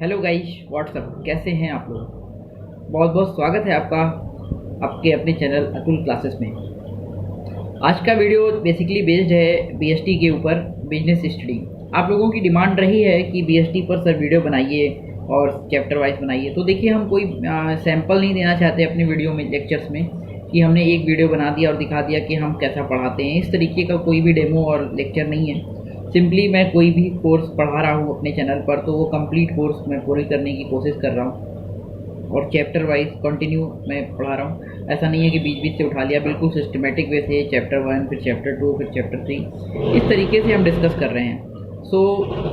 Hello guys, WhatsApp, कैसे हैं आप लोग। बहुत बहुत स्वागत है आपका आपके अपने चैनल अतुल क्लासेस में। आज का वीडियो बेसिकली बेस्ड है बीएसटी के ऊपर, बिजनेस स्टडी। आप लोगों की डिमांड रही है कि बीएसटी पर सर वीडियो बनाइए और चैप्टर वाइज बनाइए। तो देखिए, हम कोई सैंपल नहीं देना चाहते अपने वीडियो में, लेक्चर्स में, कि हमने एक वीडियो बना दिया और दिखा दिया कि हम कैसा पढ़ाते हैं। इस तरीके का कोई भी डेमो और लेक्चर नहीं है। सिंपली मैं कोई भी कोर्स पढ़ा रहा हूँ अपने चैनल पर, तो वो कंप्लीट कोर्स मैं पूरी करने की कोशिश कर रहा हूँ और चैप्टर वाइज कंटिन्यू मैं पढ़ा रहा हूँ। ऐसा नहीं है कि बीच बीच से उठा लिया, बिल्कुल सिस्टमेटिक वे से चैप्टर 1 फिर चैप्टर 2 फिर चैप्टर 3, इस तरीके से हम डिस्कस कर रहे हैं। सो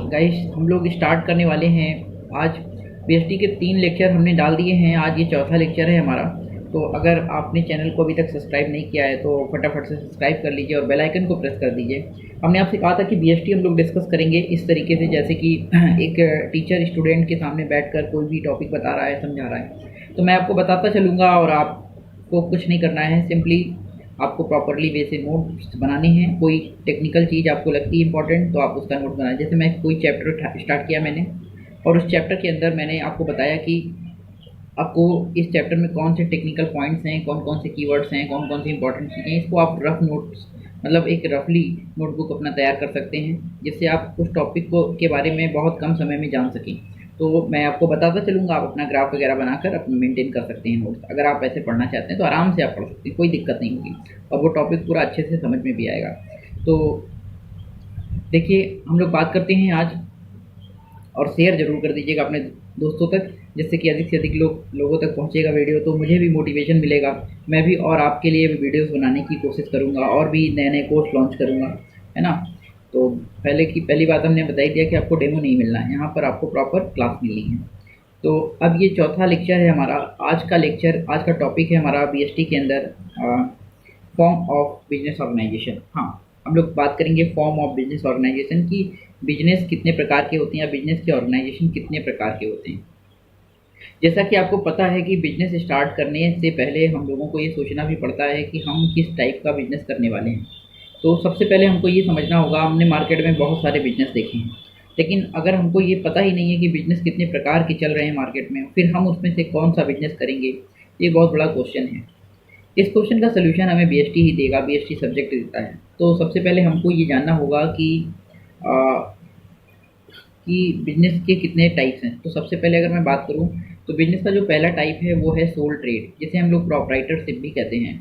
गाइस, हम लोग स्टार्ट करने वाले हैं। आज बीएसटी के 3 लेक्चर हमने डाल दिए हैं, आज ये चौथा लेक्चर है हमारा। तो अगर आपने चैनल को अभी तक सब्सक्राइब नहीं किया है तो फटाफट से सब्सक्राइब कर लीजिए और बेल आइकन को प्रेस कर दीजिए। हमने आपसे कहा था कि बीएसटी हम लोग डिस्कस करेंगे इस तरीके से, जैसे कि एक टीचर स्टूडेंट के सामने बैठकर कोई भी टॉपिक बता रहा है, समझा रहा है, तो मैं आपको बताता चलूँगा और आपको कुछ नहीं करना है। सिंपली आपको प्रॉपरली वे से नोट्स बनाने हैं। कोई टेक्निकल चीज़ आपको लगती है इंपॉर्टेंट तो आप उसका नोट बनाएं। जैसे मैं कोई चैप्टर स्टार्ट किया मैंने, और उस चैप्टर के अंदर मैंने आपको बताया कि आपको इस चैप्टर में कौन से टेक्निकल पॉइंट्स हैं, कौन कौन से कीवर्ड्स हैं, कौन कौन सी इंपॉर्टेंट चीज़ें हैं। इसको आप रफ नोट्स, मतलब एक रफली नोटबुक अपना तैयार कर सकते हैं, जिससे आप उस टॉपिक को के बारे में बहुत कम समय में जान सकें। तो मैं आपको बताता चलूँगा, आप अपना ग्राफ वगैरह बनाकर अपना मेंटेन कर सकते हैं नोट्स। अगर आप ऐसे पढ़ना चाहते हैं तो आराम से आप पढ़ सकते हैं, कोई दिक्कत नहीं होगी और वो टॉपिक पूरा अच्छे से समझ में भी आएगा। तो देखिए, हम लोग बात करते हैं आज, और शेयर ज़रूर कर दीजिएगा अपने दोस्तों तक, जिससे कि अधिक से अधिक लोगों तक पहुंचेगा वीडियो, तो मुझे भी मोटिवेशन मिलेगा। मैं भी और आपके लिए वीडियोस बनाने की कोशिश करूंगा और भी नए नए कोर्स लॉन्च करूंगा, है ना। तो पहली बात हमने बताई दिया कि आपको डेमो नहीं मिलना है, यहाँ पर आपको प्रॉपर क्लास मिलनी है। तो अब ये चौथा लेक्चर है हमारा। आज का टॉपिक है हमारा बीएसटी के अंदर फॉर्म ऑफ बिजनेस ऑर्गेनाइजेशन। हाँ, हम लोग बात करेंगे फॉर्म ऑफ बिजनेस ऑर्गेनाइजेशन की। बिजनेस कितने प्रकार के होते हैं या बिजनेस के ऑर्गेनाइजेशन कितने प्रकार के होते हैं। जैसा कि आपको पता है कि बिजनेस स्टार्ट करने से पहले हम लोगों को ये सोचना भी पड़ता है कि हम किस टाइप का बिजनेस करने वाले हैं। तो सबसे पहले हमको ये समझना होगा, हमने मार्केट में बहुत सारे बिजनेस देखे हैं, लेकिन अगर हमको ये पता ही नहीं है कि बिजनेस कितने प्रकार के चल रहे हैं मार्केट में, फिर हम उसमें से कौन सा बिजनेस करेंगे, ये बहुत बड़ा क्वेश्चन है। इस क्वेश्चन का सलूशन हमें बीएसटी ही देगा, बीएसटी सब्जेक्ट देता है। तो सबसे पहले हमको ये जानना होगा कि बिजनेस के कितने टाइप्स हैं। तो सबसे पहले अगर मैं बात करूं तो बिजनेस का जो पहला टाइप है वो है सोल ट्रेड, जिसे हम लोग प्रोप्राइटरशिप भी कहते हैं,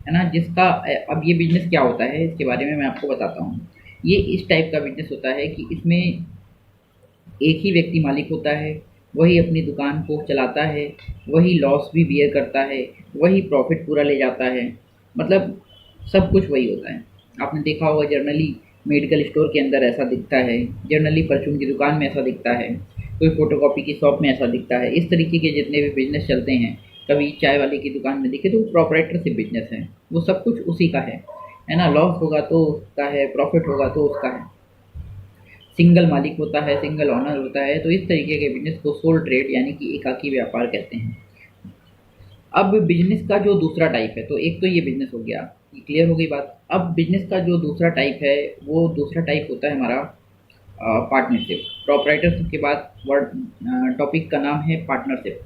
है ना। जिसका अब ये बिजनेस क्या होता है इसके बारे में मैं आपको बताता हूँ। ये इस टाइप का बिजनेस होता है कि इसमें एक ही व्यक्ति मालिक होता है, वही अपनी दुकान को चलाता है, वही लॉस भी बियर करता है, वही प्रॉफिट पूरा ले जाता है, मतलब सब कुछ वही होता है। आपने देखा होगा जर्नली मेडिकल स्टोर के अंदर ऐसा दिखता है, जर्नली परचून की दुकान में ऐसा दिखता है, कोई फोटोकॉपी की शॉप में ऐसा दिखता है। इस तरीके के जितने भी बिजनेस चलते हैं, कभी चाय वाले की दुकान में दिखे तो वो प्रोप्राइटरशिप बिजनेस है, वो सब कुछ उसी का है ना। लॉस होगा तो उसका है, प्रॉफिट होगा तो उसका है, सिंगल मालिक होता है, सिंगल ऑनर होता है। तो इस तरीके के बिजनेस को सोल ट्रेड यानी कि एकाकी व्यापार कहते हैं। अब बिजनेस का जो दूसरा टाइप है, तो एक तो ये बिजनेस हो गया, ये क्लियर हो गई बात। अब बिजनेस का जो दूसरा टाइप है, वो दूसरा टाइप होता है हमारा पार्टनरशिप। प्रोप्राइटरशिप के बाद वर्ड टॉपिक का नाम है पार्टनरशिप।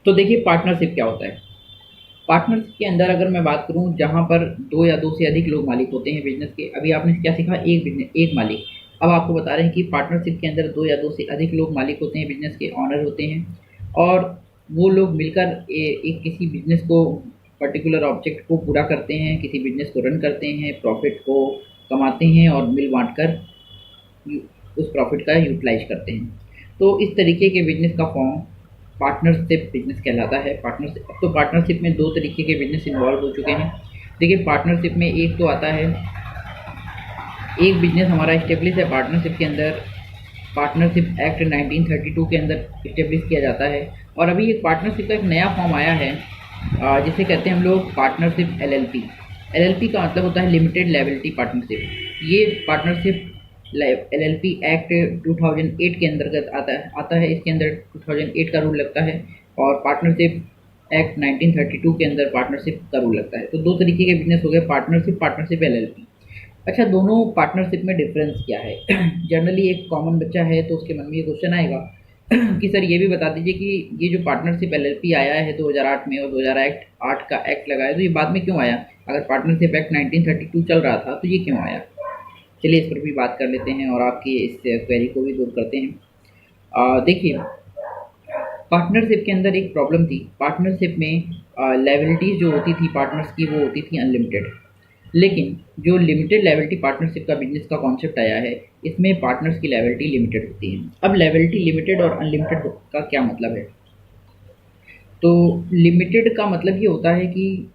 तो देखिए, पार्टनरशिप क्या होता है। पार्टनरशिप के अंदर अगर मैं बात करूं, जहां पर 2 या 2 से अधिक लोग मालिक होते हैं बिजनेस के। अभी आपने क्या सीखा, एक मालिक। अब आपको बता रहे हैं कि पार्टनरशिप के अंदर 2 या 2 से अधिक लोग मालिक होते हैं, बिजनेस के ऑनर होते हैं, और वो लोग मिलकर एक किसी बिजनेस को, पर्टिकुलर ऑब्जेक्ट को पूरा करते हैं, किसी बिजनेस को रन करते हैं, प्रॉफिट को कमाते हैं और मिल बांट कर उस प्रॉफिट का यूटिलाइज करते हैं। तो इस तरीके के बिजनेस का फॉर्म पार्टनरशिप बिजनेस कहलाता है। पार्टनरशिप, अब तो पार्टनरशिप में 2 तरीके के बिजनेस इन्वॉल्व हो चुके हैं। देखिए, पार्टनरशिप में एक तो आता है, एक बिजनेस हमारा इस्टेब्लिश है पार्टनरशिप के अंदर, पार्टनरशिप एक्ट 1932 के अंदर इस्टेब्लिश किया जाता है। और अभी एक पार्टनरशिप का एक नया फॉर्म आया है, जिसे कहते हैं हम लोग पार्टनरशिप एलएलपी। एलएलपी का मतलब होता है लिमिटेड लायबिलिटी पार्टनरशिप। ये पार्टनरशिप एलएलपी एक्ट 2008 के अंतर्गत आता है। इसके अंदर 2008 का रूल लगता है, और पार्टनरशिप एक्ट 1932 के अंदर पार्टनरशिप का रूल लगता है। तो 2 तरीके के बिजनेस हो गए, पार्टनरशिप एलएलपी। अच्छा, दोनों पार्टनरशिप में डिफरेंस क्या है। जनरली एक कॉमन बच्चा है तो उसके मन में ये क्वेश्चन आएगा कि सर ये भी बता दीजिए कि ये जो पार्टनरशिप एलएलपी आया है 2008 में और 2008 का एक्ट लगाया, तो ये बाद में क्यों आया? अगर पार्टनरशिप एक्ट 1932 चल रहा था तो ये क्यों आया? चलिए इस पर भी बात कर लेते हैं और आपकी इस क्वेरी को भी दूर करते हैं। देखिए, पार्टनरशिप के अंदर एक प्रॉब्लम थी। पार्टनरशिप में लायबिलिटीज़ जो होती थी पार्टनर्स की, वो होती थी अनलिमिटेड। लेकिन जो लिमिटेड लायबिलिटी पार्टनरशिप का बिजनेस का कॉन्सेप्ट आया है, इसमें पार्टनर्स की लायबिलिटी लिमिटेड होती है। अब लायबिलिटी लिमिटेड और अनलिमिटेड का क्या मतलब है? तो लिमिटेड का मतलब ये होता है कि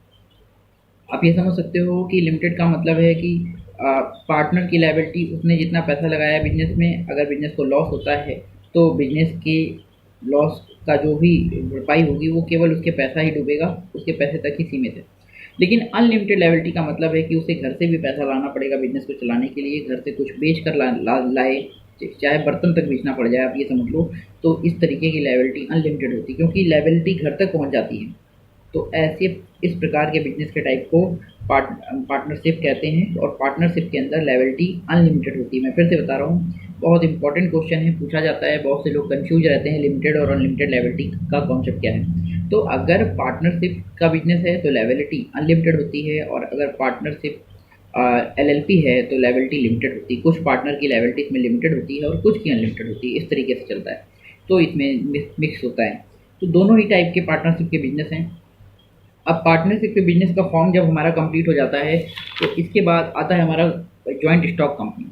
आप ये समझ सकते हो कि लिमिटेड का मतलब है कि पार्टनर की लायबिलिटी, उसने जितना पैसा लगाया है बिजनेस में, अगर बिजनेस को लॉस होता है तो बिजनेस के लॉस का जो भी भरपाई होगी वो केवल उसके पैसा ही डूबेगा, उसके पैसे तक ही सीमित है। लेकिन अनलिमिटेड लायबिलिटी का मतलब है कि उसे घर से भी पैसा लाना पड़ेगा बिजनेस को चलाने के लिए, घर से कुछ बेच कर लाए, चाहे बर्तन तक बेचना पड़ जाए, आप ये समझ लो। तो इस तरीके की लायबिलिटी अनलिमिटेड होती है, क्योंकि लायबिलिटी घर तक पहुंच जाती है। तो ऐसे इस प्रकार के बिजनेस के टाइप को पार्टनरशिप कहते हैं, और पार्टनरशिप के अंदर लायबिलिटी अनलिमिटेड होती है। मैं फिर से बता रहा हूँ, बहुत इंपॉर्टेंट क्वेश्चन है, पूछा जाता है, बहुत से लोग कंफ्यूज रहते हैं लिमिटेड और अनलिमिटेड लायबिलिटी का कॉन्सेप्ट क्या है। तो अगर पार्टनरशिप का बिजनेस है तो लायबिलिटी अनलिमिटेड होती है, और अगर पार्टनरशिप एलएलपी है तो लायबिलिटी लिमिटेड होती है। कुछ पार्टनर की लायबिलिटी इसमें लिमिटेड होती है और कुछ की अनलिमिटेड होती है, इस तरीके से चलता है। तो इसमें मिक्स होता है। तो दोनों ही टाइप के पार्टनरशिप के बिजनेस हैं। अब पार्टनरशिप के बिजनेस का फॉर्म जब हमारा कंप्लीट हो जाता है तो इसके बाद आता है हमारा जॉइंट स्टॉक कंपनी।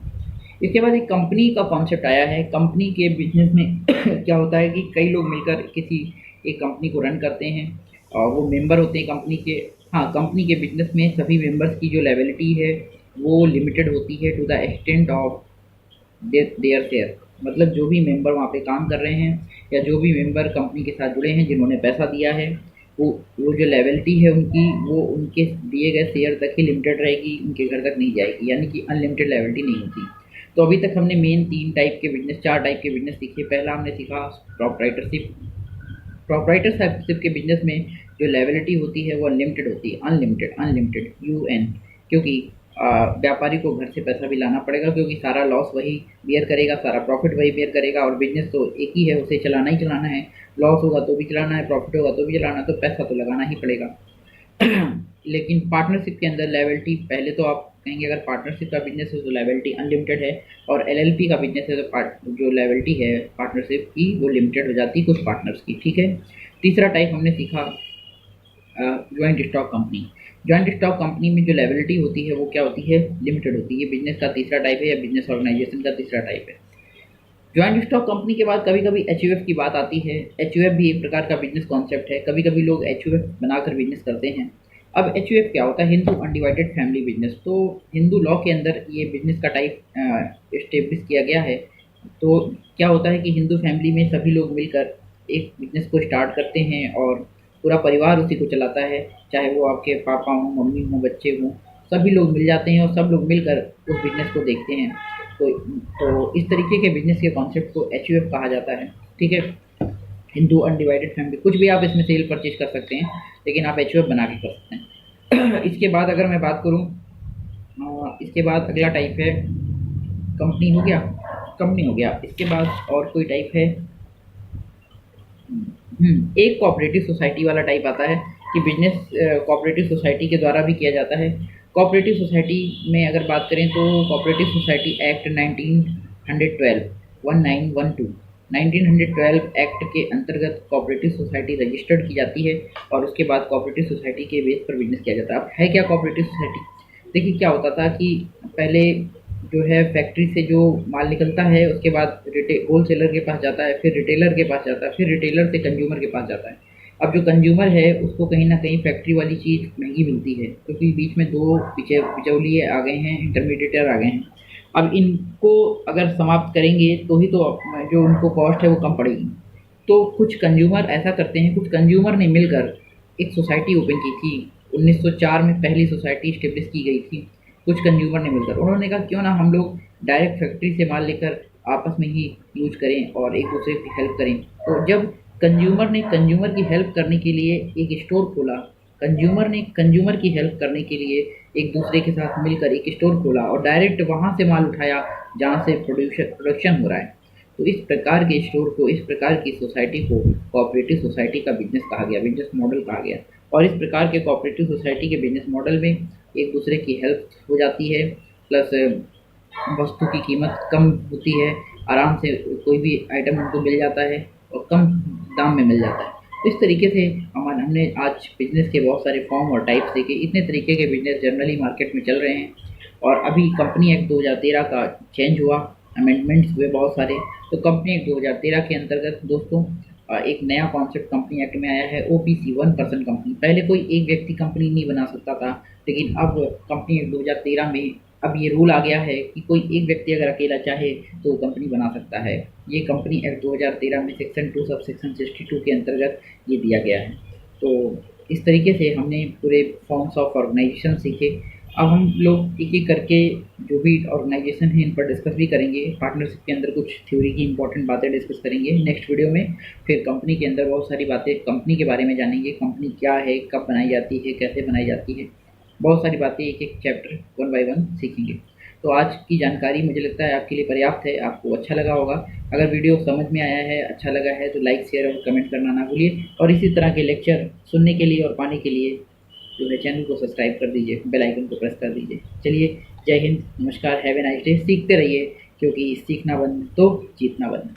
इसके बाद एक कंपनी का कॉन्सेप्ट आया है। कंपनी के बिजनेस में क्या होता है कि कई लोग मिलकर किसी एक कंपनी को रन करते हैं और वो मेंबर होते हैं कंपनी के। हाँ, कंपनी के बिजनेस में सभी मेंबर्स की जो लायबिलिटी है वो लिमिटेड होती है to the extent of their share. मतलब जो भी मेंबर वहाँ पे काम कर रहे हैं या जो भी मेंबर कंपनी के साथ जुड़े हैं, जिन्होंने पैसा दिया है, वो जो लायबिलिटी है उनकी, वो उनके दिए गए शेयर तक ही लिमिटेड रहेगी, उनके घर तक नहीं जाएगी, यानी कि अनलिमिटेड लायबिलिटी नहीं होती। तो अभी तक हमने मेन 3 टाइप के बिजनेस, 4 टाइप के बिजनेस सीखे। पहला हमने सीखा प्रोप्राइटरशिप। प्रोप्राइटरशिप के बिजनेस में जो लायबिलिटी होती है वो अनलिमिटेड होती है। अनलिमिटेड, अनलिमिटेड UN, क्योंकि व्यापारी को घर से पैसा भी लाना पड़ेगा, क्योंकि सारा लॉस वही बियर करेगा, सारा प्रॉफिट वही बियर करेगा, और बिजनेस तो एक ही है, उसे चलाना ही चलाना है। लॉस होगा तो भी चलाना है, प्रॉफिट होगा तो भी चलाना है, तो पैसा तो लगाना ही पड़ेगा। लेकिन पार्टनरशिप के अंदर लायबिलिटी, पहले तो आप कहेंगे अगर पार्टनरशिप का बिजनेस है तो लायबिलिटी अनलिमिटेड है, और LLP का बिजनेस है तो जो लायबिलिटी है पार्टनरशिप की वो लिमिटेड हो जाती है कुछ पार्टनर्स की। ठीक है। तीसरा टाइप हमने सीखा joint stock company. Joint stock company में जो लायबिलिटी होती है वो क्या होती है? लिमिटेड होती है। बिजनेस का तीसरा टाइप है, या बिजनेस ऑर्गेनाइजेशन का तीसरा टाइप है। ज्वाइंट स्टॉक कंपनी के बाद कभी कभी HUF की बात आती है। HUF भी एक प्रकार का बिजनेस कॉन्सेप्ट है। कभी कभी लोग HUF बनाकर बिजनेस करते हैं। अब HUF क्या होता है? Hindu undivided family business. तो हिंदू लॉ के अंदर ये बिजनेस का टाइप इस्टेब्लिश किया गया है। तो क्या होता है कि हिंदू फैमिली में सभी लोग मिलकर एक बिजनेस को स्टार्ट करते हैं और पूरा परिवार उसी को चलाता है, चाहे वो आपके पापा हों, मम्मी हों, बच्चे हों, सभी लोग मिल जाते हैं और सब लोग मिलकर उस बिजनेस को देखते हैं। तो इस तरीके के बिजनेस के कॉन्सेप्ट को HUF कहा जाता है। ठीक है। हिंदू अनडिवाइडेड फैमिली, कुछ भी आप इसमें सेल परचेज कर सकते हैं, लेकिन आप HUF बना के कर सकते हैं। इसके बाद अगर मैं बात करूँ, इसके बाद अगला टाइप है कंपनी। हो गया, कंपनी हो गया। इसके बाद और कोई टाइप है, एक कोऑपरेटिव सोसाइटी वाला टाइप आता है कि बिजनेस कोऑपरेटिव सोसाइटी के द्वारा भी किया जाता है। कोऑपरेटिव सोसाइटी में अगर बात करें तो कोऑपरेटिव सोसाइटी एक्ट 1912 एक्ट के अंतर्गत कोऑपरेटिव सोसाइटी रजिस्टर्ड की जाती है, और उसके बाद कोऑपरेटिव सोसाइटी के बेस पर बिजनेस किया जाता है। अब है क्या कोऑपरेटिव सोसाइटी? देखिए क्या होता था कि पहले जो है फैक्ट्री से जो माल निकलता है उसके बाद होलसेलर के पास जाता है, फिर रिटेलर के पास जाता है, फिर रिटेलर से कंज्यूमर के पास जाता है। अब जो कंज्यूमर है उसको कहीं ना कहीं फैक्ट्री वाली चीज़ महंगी मिलती है, क्योंकि बीच में 2 बिचौलिए आ गए हैं, इंटरमीडिएटर आ गए हैं। अब इनको अगर समाप्त करेंगे तो ही तो जो उनको कॉस्ट है वो कम पड़ेगी। तो कुछ कंज्यूमर ऐसा करते हैं, कुछ कंज्यूमर ने मिलकर एक सोसाइटी ओपन की थी। 1904 में पहली सोसाइटी स्टेब्लिश की गई थी। कुछ कंज्यूमर ने मिलकर उन्होंने कहा क्यों ना हम लोग डायरेक्ट फैक्ट्री से माल लेकर आपस में ही यूज करें और एक दूसरे की हेल्प करें। तो जब कंज्यूमर ने कंज्यूमर की हेल्प करने के लिए एक स्टोर खोला, कंज्यूमर ने कंज्यूमर की हेल्प करने के लिए एक दूसरे के साथ मिलकर एक स्टोर खोला और डायरेक्ट वहाँ से माल उठाया जहाँ से प्रोडक्शन हो रहा है। तो इस प्रकार के स्टोर को, इस प्रकार की सोसाइटी को कोऑपरेटिव सोसाइटी का बिजनेस कहा गया, बिजनेस मॉडल कहा गया। और इस प्रकार के कोऑपरेटिव सोसाइटी के बिजनेस मॉडल में एक दूसरे की हेल्प हो जाती है, प्लस वस्तु की कीमत कम होती है, आराम से कोई भी आइटम उनको मिल जाता है और कम दाम में मिल जाता है। तो इस तरीके से हमने आज बिजनेस के बहुत सारे फॉर्म और टाइप्स देखे। इतने तरीके के बिजनेस जनरली मार्केट में चल रहे हैं। और अभी कंपनी एक्ट 2013 का चेंज हुआ, अमेंडमेंट्स हुए बहुत सारे। तो कंपनी एक्ट 2013 के अंतर्गत दोस्तों एक नया कॉन्सेप्ट कंपनी एक्ट में आया है, ओपीसी 1 पर्सन कंपनी। पहले कोई एक व्यक्ति कंपनी नहीं बना सकता था, लेकिन अब कंपनी एक्ट 2013 में अब ये रूल आ गया है कि कोई एक व्यक्ति अगर अकेला चाहे तो कंपनी बना सकता है। ये कंपनी एक्ट 2013 में सेक्शन 2 सब सेक्शन 62 के अंतर्गत ये दिया गया है। तो इस तरीके से हमने पूरे फॉर्म्स ऑफ ऑर्गेनाइजेशन सीखे। अब हम लोग एक एक करके जो भी ऑर्गेनाइजेशन है इन पर डिस्कस भी करेंगे। पार्टनरशिप के अंदर कुछ थ्योरी की इंपॉर्टेंट बातें डिस्कस करेंगे नेक्स्ट वीडियो में। फिर कंपनी के अंदर बहुत सारी बातें कंपनी के बारे में जानेंगे, कंपनी क्या है, कब बनाई जाती है, कैसे बनाई जाती है, बहुत सारी बातें एक एक चैप्टर 1 बाय 1 सीखेंगे। तो आज की जानकारी मुझे लगता है आपके लिए पर्याप्त है, आपको अच्छा लगा होगा। अगर वीडियो समझ में आया है, अच्छा लगा है तो लाइक, शेयर और कमेंट करना ना भूलिए। और इसी तरह के लेक्चर सुनने के लिए और पाने के लिए जो है चैनल को सब्सक्राइब कर दीजिए, बेल आइकन को प्रेस कर दीजिए। चलिए, जय हिंद, नमस्कार, हैव ए नाइस डे। सीखते रहिए, क्योंकि सीखना बंद तो जीतना बंद।